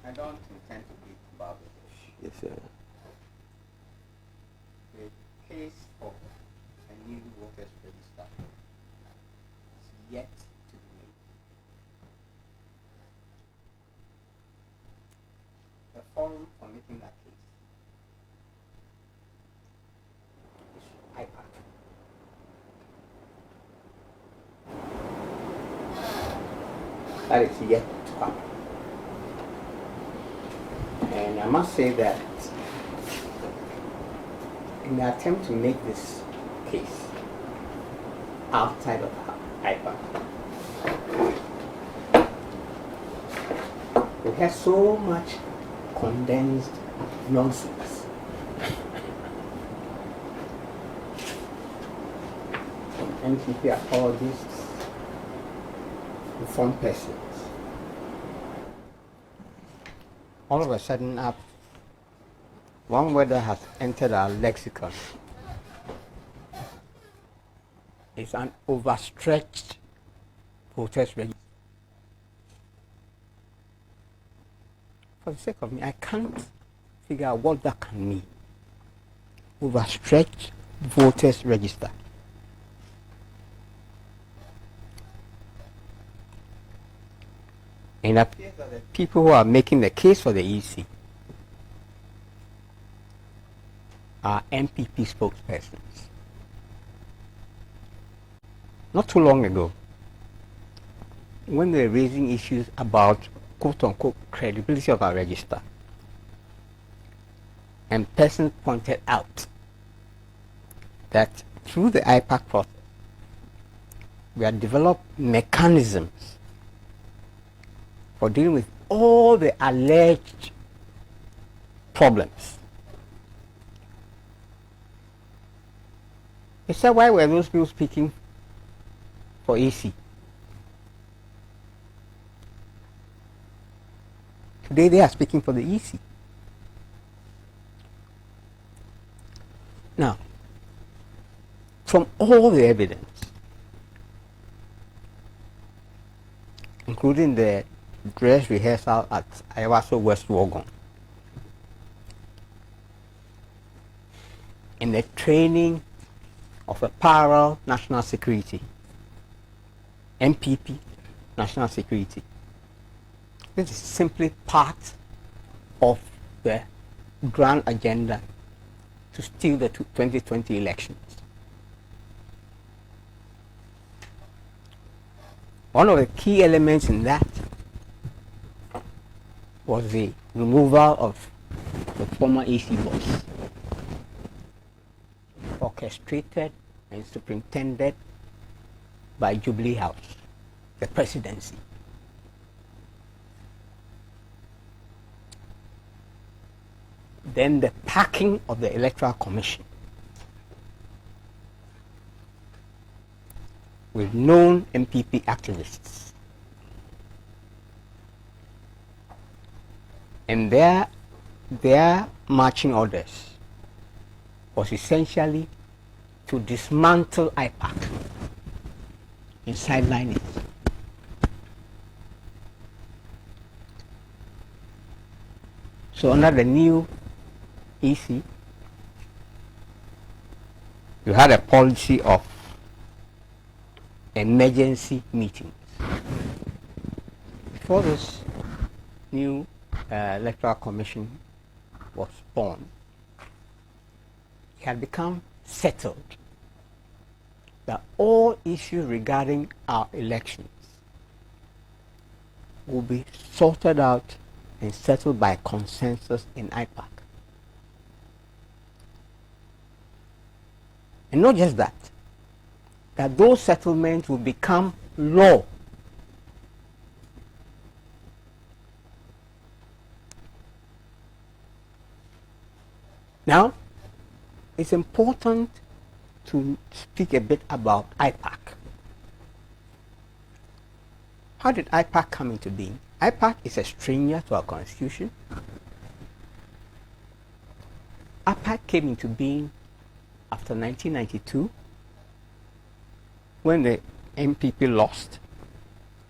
I don't intend to beat about it. Yes, sir. The case for a new voters register is yet to be made. The forum for making that case is IPAC. That is yet to happen. And I must say that in the attempt to make this case outside of IPAC, we have so much condensed nonsense from NPP apologists, informed persons. All of a sudden, one word that has entered our lexicon is an overstretched voters register. For the sake of me, I can't figure out what that can mean. Overstretched voters register. And it appears that the people who are making the case for the EC are NPP spokespersons. Not too long ago, when they were raising issues about quote-unquote credibility of our register, and persons pointed out that through the IPAC process, we have developed mechanisms for dealing with all the alleged problems. He said, why were those people speaking for AC? Today they are speaking for the EC. Now, from all the evidence, including the dress rehearsal at Ayawaso West Wogon, and the training of a parallel national security, NPP national security. This is simply part of the grand agenda to steal the 2020 elections. One of the key elements in that was the removal of the former AC boss, orchestrated and superintended by Jubilee House, the presidency. Then the packing of the Electoral Commission with known MPP activists. And their marching orders was essentially to dismantle IPAC and sideline it. So under the new EC, you had a policy of emergency meetings. Before this new Electoral Commission was born, it had become settled that all issues regarding our elections will be sorted out and settled by consensus in IPAC. And not just that, that those settlements will become law. Now, it's important to speak a bit about IPAC. How did IPAC come into being? IPAC is a stranger to our constitution. IPAC came into being after 1992, when the MPP lost,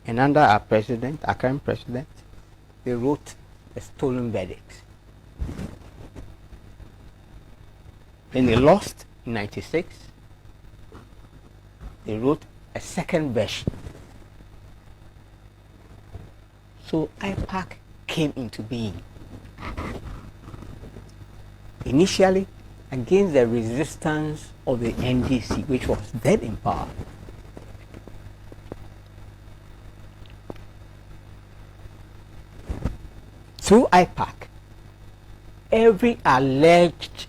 and under our president, our current president, they wrote the stolen verdicts. Then they lost in 96. They wrote a second version. So IPAC came into being. Initially, against the resistance of the NDC, which was then in power. Through IPAC, every alleged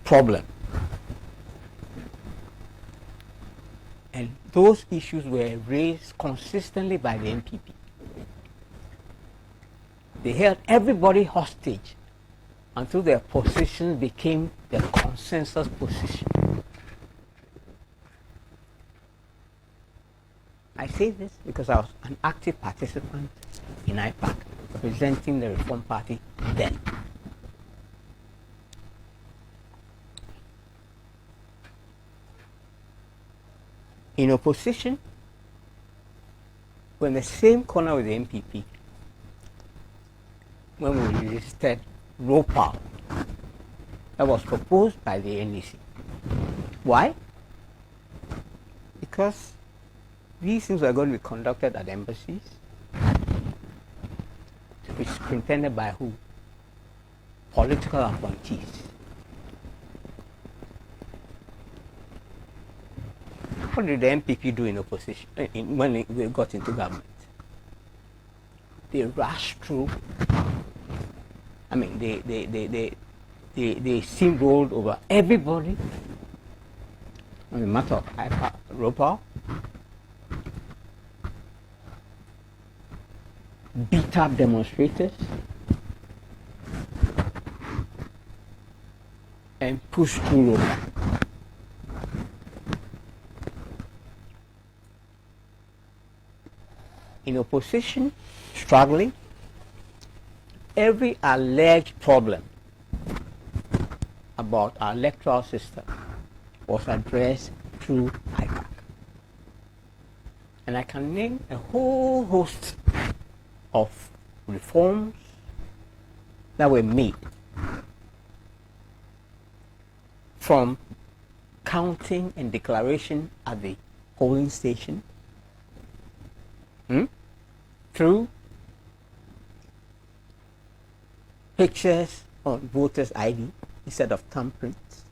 problem and those issues were raised consistently by the NPP. They held everybody hostage until their position became the consensus position. I say this because I was an active participant in IPAC, representing the Reform Party then. In opposition, we're in the same corner with the NPP when we resisted ROPAL that was proposed by the NDC. Why? Because these things were going to be conducted at embassies, to be superintended by who? Political appointees. What did the NPP do in opposition when they got into government? They rushed through. I mean, they steamrolled over everybody on the matter of ROPAL, beat up demonstrators, and pushed through ROPAL. In opposition, struggling, every alleged problem about our electoral system was addressed through IPAC. And I can name a whole host of reforms that were made, from counting and declaration at the polling station, through pictures on voters' ID instead of thumbprints,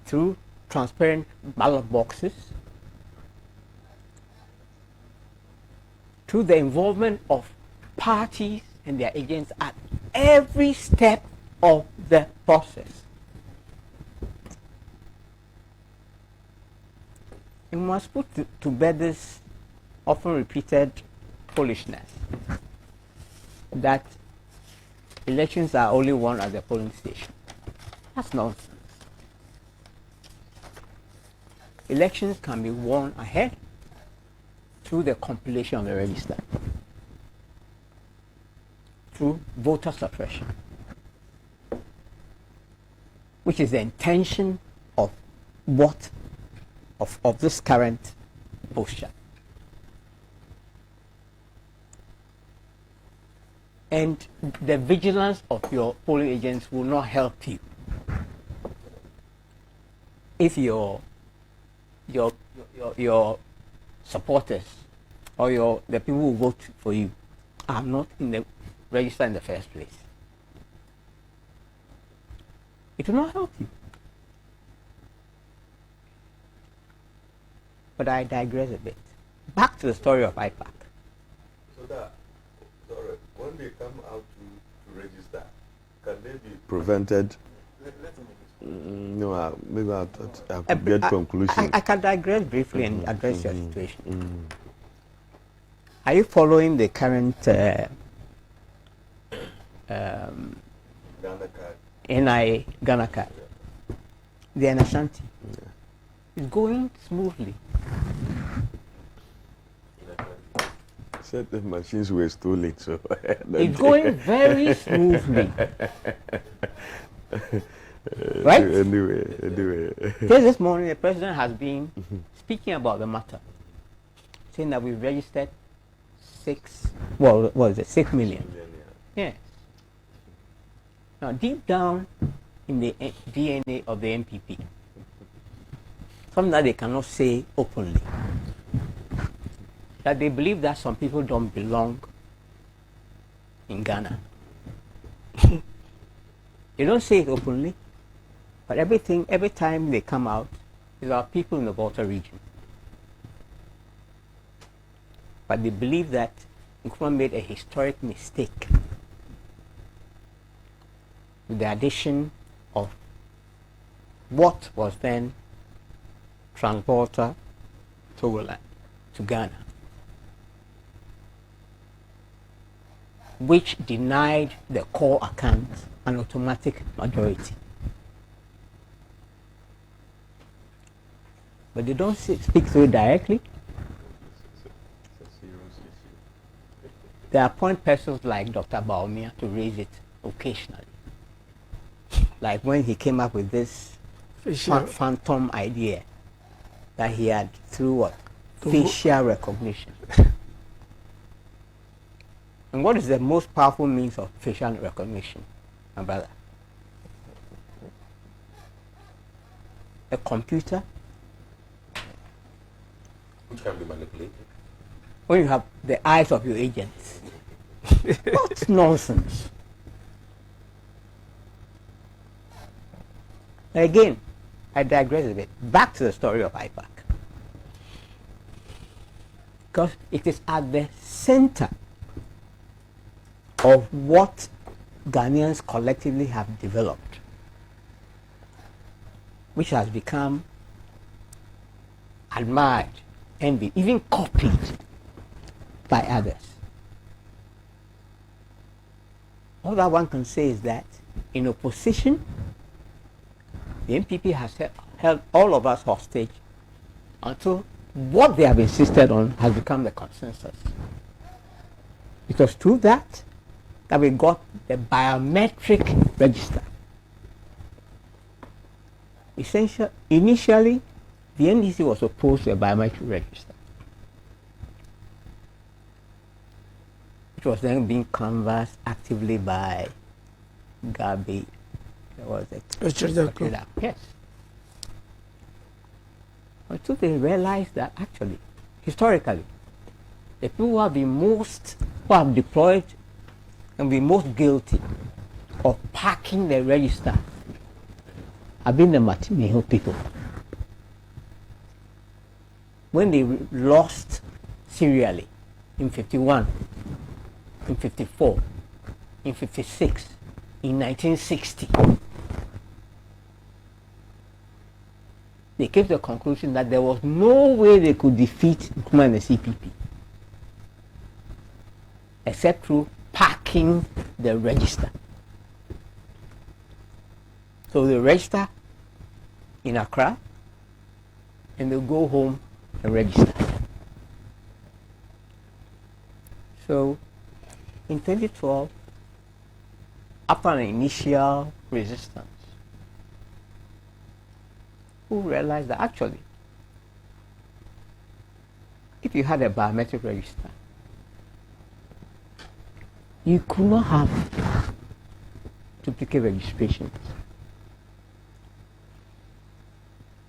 through transparent ballot boxes, through the involvement of parties and their agents at every step of the process. We must put to bed this often repeated foolishness that elections are only won at the polling station. That's nonsense. Elections can be won ahead through the compilation of the register, through voter suppression, which is the intention of this current posture. And the vigilance of your polling agents will not help you if your supporters or the people who vote for you are not in the register in the first place. It will not help you. But I digress a bit. Back to the story of IPAC. So that, sorry, when they come out to register, can they be prevented? No, maybe I thought I could get conclusion. I can digress briefly and address your situation. Are you following the current NI Ghana card? The Ashanti. It's going smoothly. Said the machines were stolen, so it's going very smoothly. Right? Anyway. Just this morning, the president has been speaking about the matter, saying that we've registered 6 million. Now, deep down in the DNA of the NPP, something that they cannot say openly, that they believe that some people don't belong in Ghana. They don't say it openly, but every time they come out, is our people in the Volta region. But they believe that Nkrumah made a historic mistake with the addition of what was then Trans-Volta Togoland to Ghana, which denied the core account an automatic majority. But they don't speak to it directly. They appoint persons like Dr. Baumia to raise it occasionally. Like when he came up with this phantom idea that he had through what? Facial recognition. And what is the most powerful means of facial recognition, my brother? A computer. Which can be manipulated. When you have the eyes of your agents. What nonsense. Again, I digress a bit. Back to the story of IPAC. Because it is at the center of what Ghanaians collectively have developed, which has become admired, envied, even copied by others. All that one can say is that in opposition, the NPP has held all of us hostage until what they have insisted on has become the consensus. Because through that we got the biometric register. Initially, the NDC was opposed to a biometric register, which was then being canvassed actively by Gabi. Was it? Yes. Until they realized that actually, historically, the people who have deployed and been most guilty of packing the register have been the Martini Hill people. When they lost serially in 51, in 54, in 56, in 1960, they came to the conclusion that there was no way they could defeat Nkrumah and the CPP except through packing the register. So they register in Accra and they'll go home and register. So in 2012, after an initial resistance, who realized that actually, if you had a biometric register, you could not have duplicate registrations,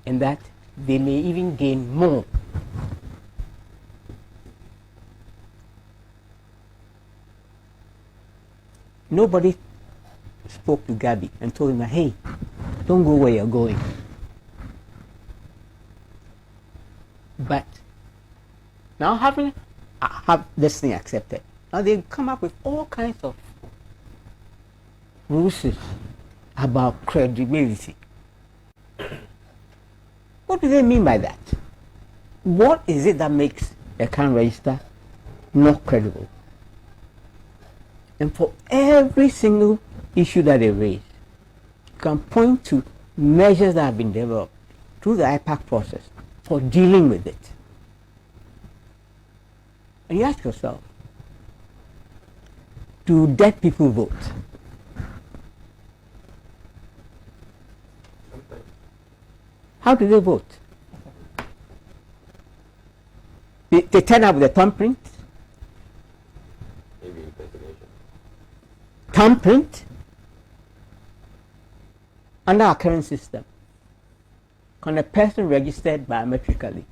and that they may even gain more. Nobody spoke to Gabi and told him that, hey, don't go where you're going. But now have this thing accepted, now they come up with all kinds of rules about credibility. What do they mean by that? What is it that makes a current register not credible? And for every single issue that they raise, you can point to measures that have been developed through the IPAC process for dealing with it. And you ask yourself, do dead people vote? How do they vote? They turn up with a thumbprint? Maybe impersonation. Thumbprint? Under our current system, can a person registered biometrically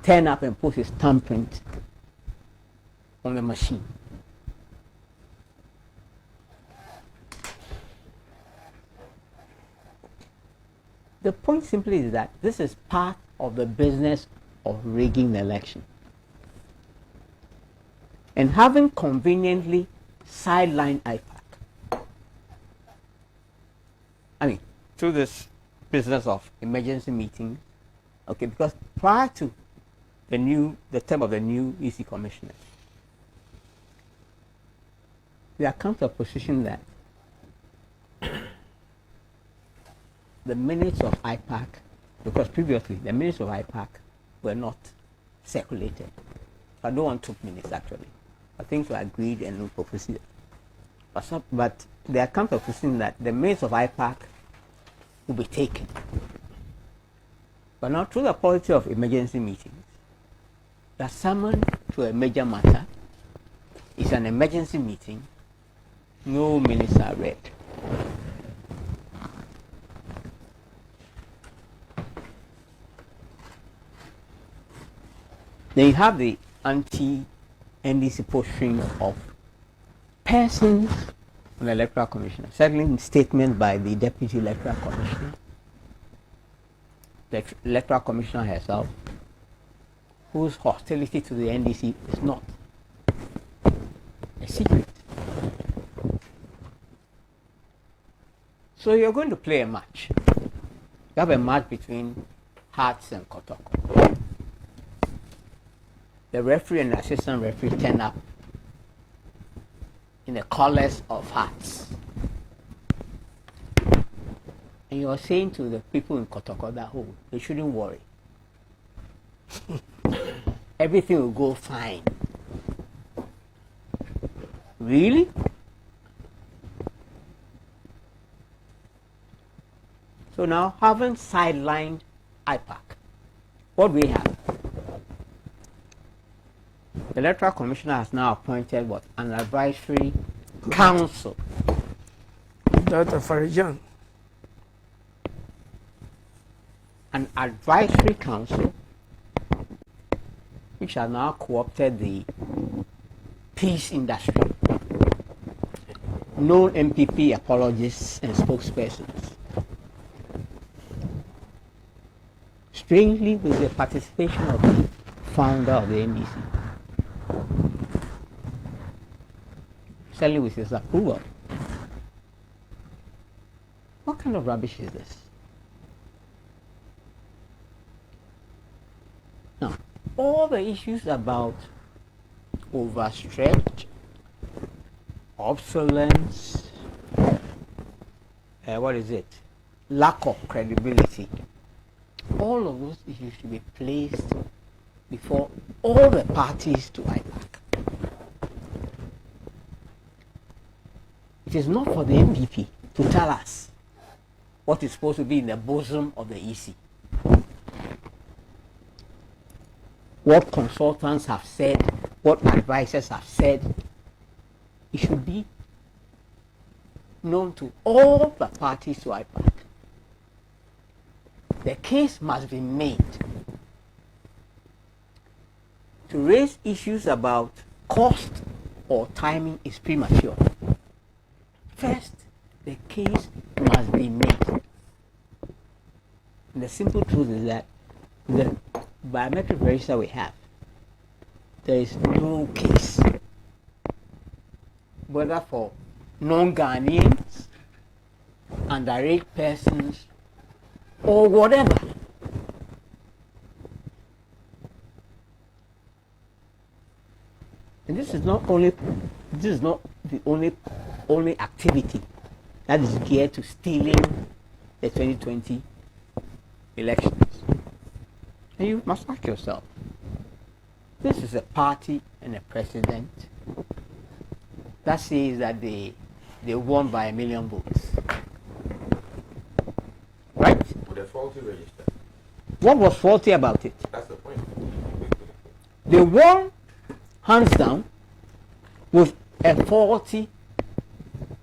turn up and put his thumbprint on the machine? The point simply is that this is part of the business of rigging the election. And having conveniently sidelined IPAC, I mean, through this business of emergency meetings, okay, because prior to the term of the new EC commissioners, there comes a position that the minutes of IPAC, because previously the minutes of IPAC were not circulated. But no one took minutes actually. But things were agreed and no proceeded. But there comes a position that the minutes of IPAC will be taken. But now through the policy of emergency meetings, the summon to a major matter is an emergency meeting, no minutes are read. Then you have the anti-NDC posting of persons on the Electoral Commissioner, certainly statement by the Deputy Electoral Commissioner, the Electoral Commissioner herself, whose hostility to the NDC is not a secret. So you're going to play a match. You have a match between Hearts and Kotoko. The referee and the assistant referee turn up in the colors of Hearts. And you're saying to the people in Kotoko that, oh, they shouldn't worry. Everything will go fine. Really? So now, having sidelined IPAC, what do we have? The Electoral Commissioner has now appointed what? An advisory council. Dr. Farijan. An advisory council which has now co-opted the peace industry, known MPP apologists and spokespersons. Strangely, with the participation of the founder of the NDC. Certainly with his approval. What kind of rubbish is this? Now, all the issues about overstretch, obsolescence, lack of credibility, all of those issues should be placed before all the parties to IPAC. It is not for the MPP to tell us what is supposed to be in the bosom of the EC. What consultants have said, what advisors have said, it should be known to all the parties to IPAC. The case must be made. To raise issues about cost or timing is premature. First, the case must be made. And the simple truth is that the biometric register we have, there is no case, whether for non-Ghanaians, underage persons, or whatever. And this is not the only activity that is geared to stealing the 2020 elections. And you must ask yourself, this is a party and a president that says that they won by 1 million votes. Right? With a faulty register. What was faulty about it? That's the point. They won hands down with a faulty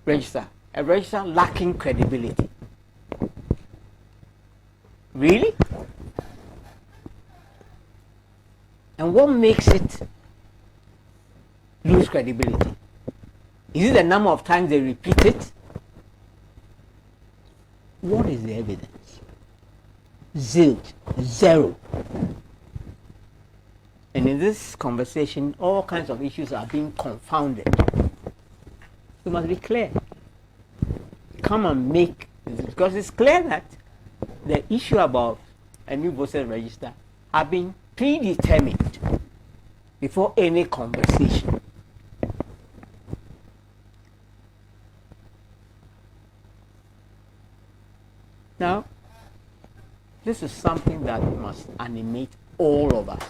register, a register lacking credibility. Really? And what makes it lose credibility? Is it the number of times they repeat it? What is the evidence? Zilch, zero. And in this conversation, all kinds of issues are being confounded. We must be clear. Come and make, because it's clear that the issue about a new voter register have been predetermined before any conversation. Now, this is something that must animate all of us,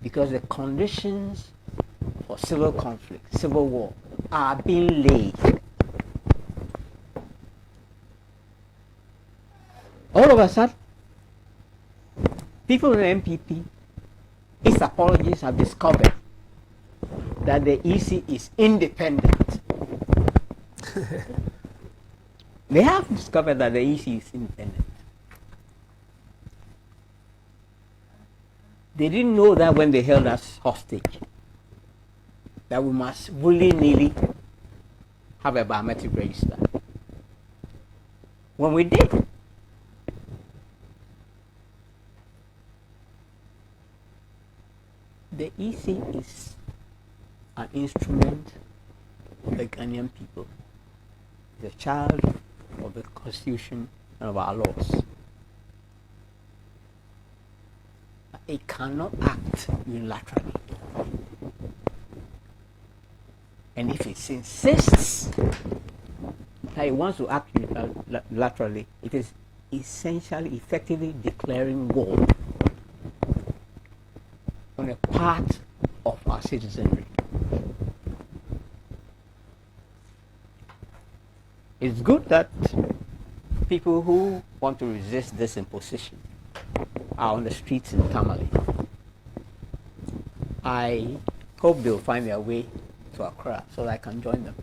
because the conditions for civil conflict, civil war, are being laid. All of a sudden, people in the NPP, its apologists have discovered that the EC is independent. They have discovered that the EC is independent. They didn't know that when they held us hostage, that we must willy-nilly have a biometric register. When we did, the EC is an instrument of the Ghanaian people. It's a child of the Constitution and of our laws. It cannot act unilaterally. And if it insists that it wants to act unilaterally, it is essentially, effectively declaring war on a part of our citizenry. It's good that people who want to resist this imposition are on the streets in Tamale. I hope they'll find their way to Accra so that I can join them.